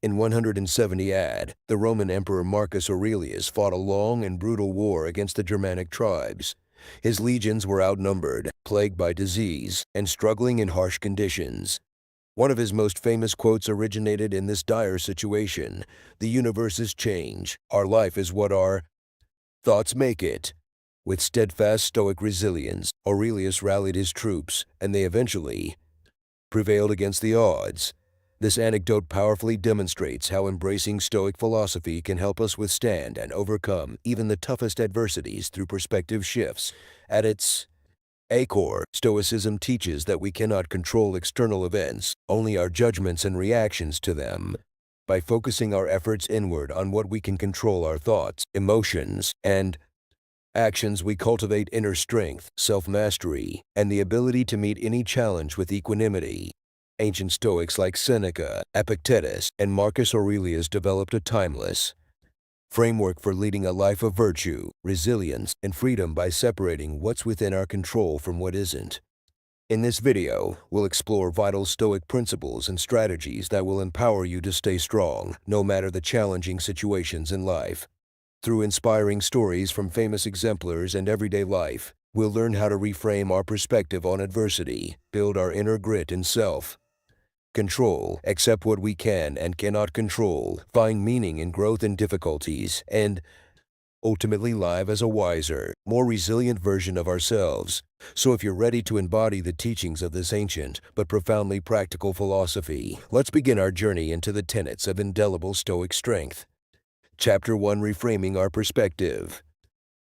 In 170 AD, the Roman Emperor Marcus Aurelius fought a long and brutal war against the Germanic tribes. His legions were outnumbered, plagued by disease, and struggling in harsh conditions. One of his most famous quotes originated in this dire situation: "The universe is change. Our life is what our thoughts make it." With steadfast Stoic resilience, Aurelius rallied his troops, and they eventually prevailed against the odds. This anecdote powerfully demonstrates how embracing Stoic philosophy can help us withstand and overcome even the toughest adversities through perspective shifts. At its core, Stoicism teaches that we cannot control external events, only our judgments and reactions to them. By focusing our efforts inward on what we can control, our thoughts, emotions, and actions, we cultivate inner strength, self-mastery, and the ability to meet any challenge with equanimity. Ancient Stoics like Seneca, Epictetus, and Marcus Aurelius developed a timeless framework for leading a life of virtue, resilience, and freedom by separating what's within our control from what isn't. In this video, we'll explore vital Stoic principles and strategies that will empower you to stay strong, no matter the challenging situations in life. Through inspiring stories from famous exemplars and everyday life, we'll learn how to reframe our perspective on adversity, build our inner grit and self-control, accept what we can and cannot control, find meaning in growth and difficulties, and ultimately live as a wiser, more resilient version of ourselves. So if you're ready to embody the teachings of this ancient but profoundly practical philosophy, let's begin our journey into the tenets of indelible Stoic strength. Chapter 1: Reframing Our Perspective.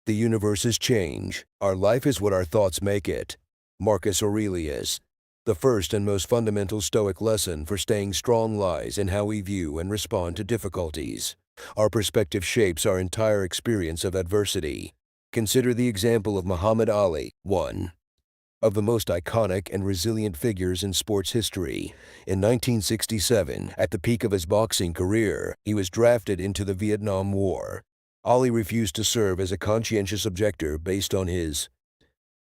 The universe is change. Our life is what our thoughts make it. Marcus Aurelius. The first and most fundamental Stoic lesson for staying strong lies in how we view and respond to difficulties. Our perspective shapes our entire experience of adversity. Consider the example of Muhammad Ali, one of the most iconic and resilient figures in sports history. In 1967, at the peak of his boxing career, he was drafted into the Vietnam War. Ali refused to serve as a conscientious objector based on his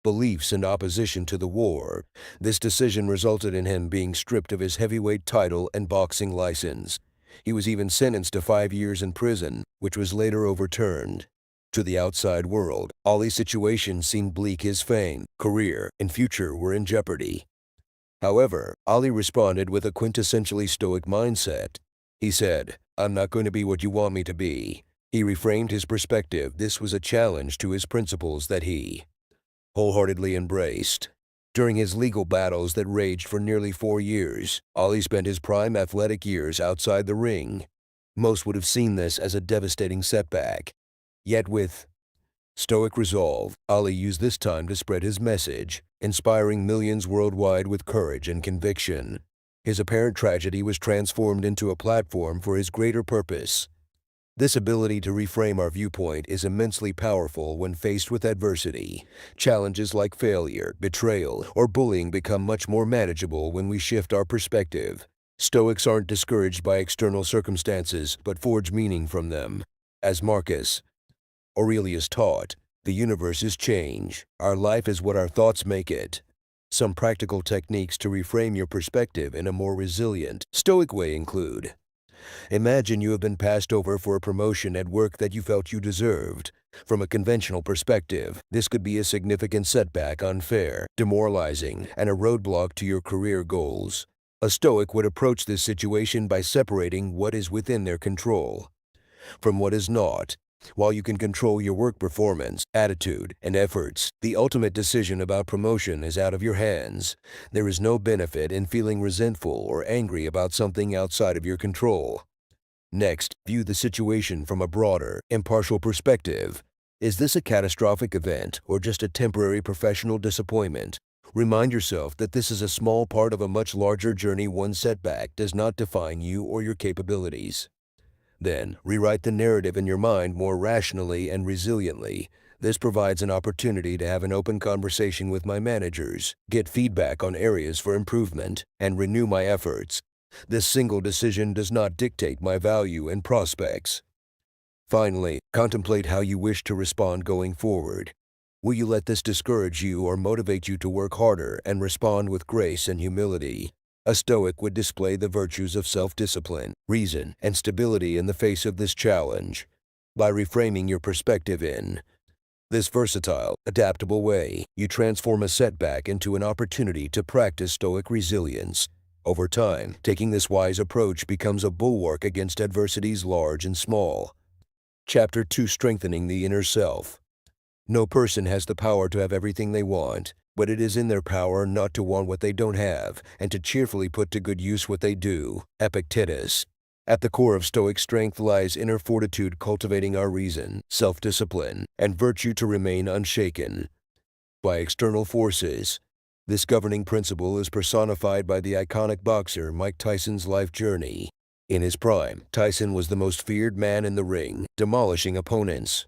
beliefs and opposition to the war. This decision resulted in him being stripped of his heavyweight title and boxing license. He was even sentenced to 5 years in prison, which was later overturned. To the outside world, Ali's situation seemed bleak. His fame, career, and future were in jeopardy. However, Ali responded with a quintessentially Stoic mindset. He said, "I'm not going to be what you want me to be." He reframed his perspective. This was a challenge to his principles that he wholeheartedly embraced. During his legal battles that raged for nearly 4 years, Ali spent his prime athletic years outside the ring. Most would have seen this as a devastating setback. Yet with Stoic resolve, Ali used this time to spread his message, inspiring millions worldwide with courage and conviction. His apparent tragedy was transformed into a platform for his greater purpose. This ability to reframe our viewpoint is immensely powerful when faced with adversity. Challenges like failure, betrayal, or bullying become much more manageable when we shift our perspective. Stoics aren't discouraged by external circumstances, but forge meaning from them. As Marcus Aurelius taught, the universe is change. Our life is what our thoughts make it. Some practical techniques to reframe your perspective in a more resilient, Stoic way include: imagine you have been passed over for a promotion at work that you felt you deserved. From a conventional perspective, this could be a significant setback, unfair, demoralizing, and a roadblock to your career goals. A Stoic would approach this situation by separating what is within their control from what is not. While you can control your work performance, attitude, and efforts, the ultimate decision about promotion is out of your hands. There is no benefit in feeling resentful or angry about something outside of your control. Next, view the situation from a broader, impartial perspective. Is this a catastrophic event or just a temporary professional disappointment? Remind yourself that this is a small part of a much larger journey. One setback does not define you or your capabilities. Then, rewrite the narrative in your mind more rationally and resiliently. This provides an opportunity to have an open conversation with my managers, get feedback on areas for improvement, and renew my efforts. This single decision does not dictate my value and prospects. Finally, contemplate how you wish to respond going forward. Will you let this discourage you or motivate you to work harder and respond with grace and humility? A Stoic would display the virtues of self-discipline, reason, and stability in the face of this challenge. By reframing your perspective in this versatile, adaptable way, you transform a setback into an opportunity to practice Stoic resilience. Over time, taking this wise approach becomes a bulwark against adversities large and small. Chapter 2: Strengthening the Inner Self. No person has the power to have everything they want, but it is in their power not to want what they don't have, and to cheerfully put to good use what they do. Epictetus. At the core of Stoic strength lies inner fortitude, cultivating our reason, self-discipline, and virtue to remain unshaken by external forces. This governing principle is personified by the iconic boxer Mike Tyson's life journey. In his prime, Tyson was the most feared man in the ring, demolishing opponents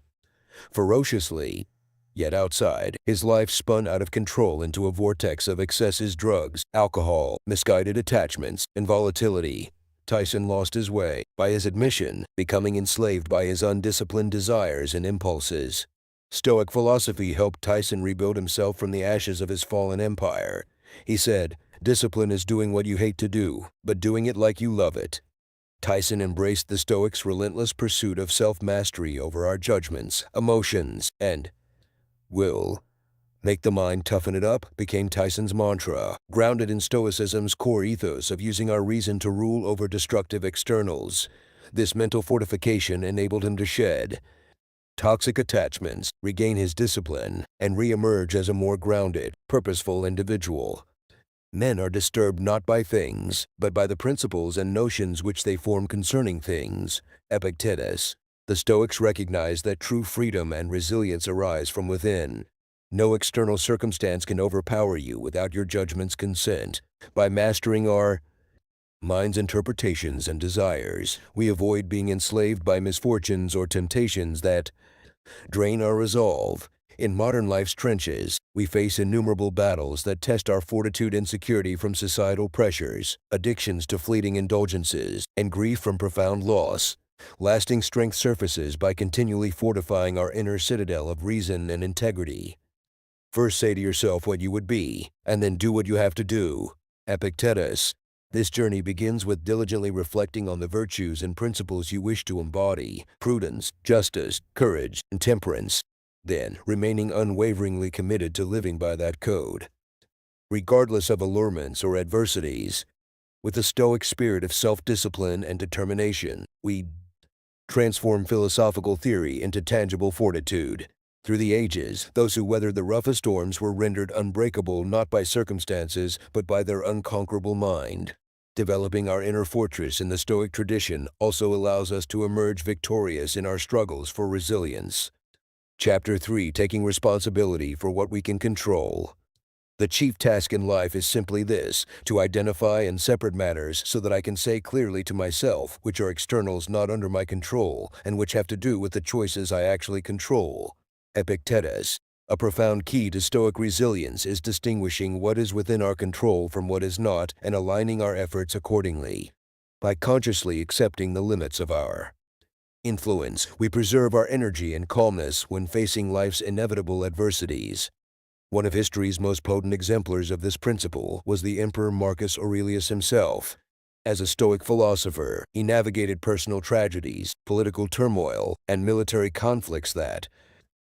ferociously. Yet outside, his life spun out of control into a vortex of excesses: drugs, alcohol, misguided attachments, and volatility. Tyson lost his way, by his admission, becoming enslaved by his undisciplined desires and impulses. Stoic philosophy helped Tyson rebuild himself from the ashes of his fallen empire. He said, "Discipline is doing what you hate to do, but doing it like you love it." Tyson embraced the Stoics' relentless pursuit of self-mastery over our judgments, emotions, and will. "Make the mind, toughen it up" became Tyson's mantra, grounded in Stoicism's core ethos of using our reason to rule over destructive externals. This mental fortification enabled him to shed toxic attachments, regain his discipline, and re-emerge as a more grounded, purposeful individual. Men are disturbed not by things, but by the principles and notions which they form concerning things. Epictetus. The Stoics recognize that true freedom and resilience arise from within. No external circumstance can overpower you without your judgment's consent. By mastering our mind's interpretations and desires, we avoid being enslaved by misfortunes or temptations that drain our resolve. In modern life's trenches, we face innumerable battles that test our fortitude: insecurity from societal pressures, addictions to fleeting indulgences, and grief from profound loss. Lasting strength surfaces by continually fortifying our inner citadel of reason and integrity. First say to yourself what you would be, and then do what you have to do. Epictetus. This journey begins with diligently reflecting on the virtues and principles you wish to embody: prudence, justice, courage, and temperance. Then, remaining unwaveringly committed to living by that code, regardless of allurements or adversities. With the Stoic spirit of self-discipline and determination, we transform philosophical theory into tangible fortitude. Through the ages, those who weathered the roughest storms were rendered unbreakable not by circumstances, but by their unconquerable mind. Developing our inner fortress in the Stoic tradition also allows us to emerge victorious in our struggles for resilience. Chapter 3: Taking responsibility for what we can control. The chief task in life is simply this: to identify and separate matters so that I can say clearly to myself which are externals not under my control and which have to do with the choices I actually control. Epictetus. A profound key to Stoic resilience is distinguishing what is within our control from what is not and aligning our efforts accordingly. By consciously accepting the limits of our influence, we preserve our energy and calmness when facing life's inevitable adversities. One of history's most potent exemplars of this principle was the Emperor Marcus Aurelius himself. As a Stoic philosopher, he navigated personal tragedies, political turmoil, and military conflicts that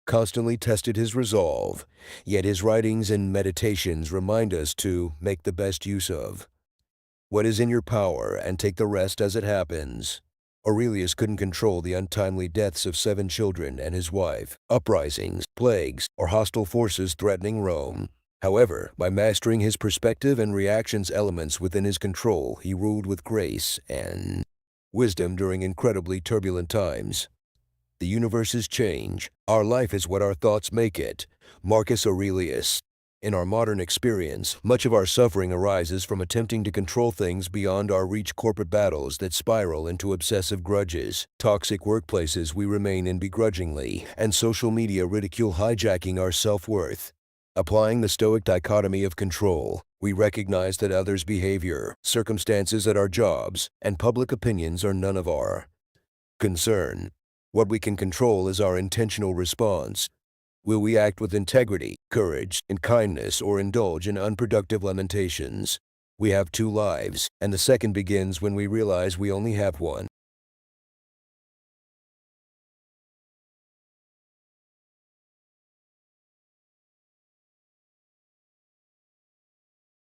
constantly tested his resolve. Yet his writings and meditations remind us to make the best use of what is in your power and take the rest as it happens. Aurelius couldn't control the untimely deaths of 7 children and his wife, uprisings, plagues, or hostile forces threatening Rome. However, by mastering his perspective and reactions elements within his control, he ruled with grace and wisdom during incredibly turbulent times. The universe's change. Our life is what our thoughts make it. Marcus Aurelius. In our modern experience, much of our suffering arises from attempting to control things beyond our reach: corporate battles that spiral into obsessive grudges, toxic workplaces we remain in begrudgingly, and social media ridicule hijacking our self-worth. Applying the Stoic dichotomy of control, we recognize that others' behavior, circumstances at our jobs, and public opinions are none of our concern. What we can control is our intentional response. Will we act with integrity, courage, and kindness, or indulge in unproductive lamentations? We have two lives, and the second begins when we realize we only have one.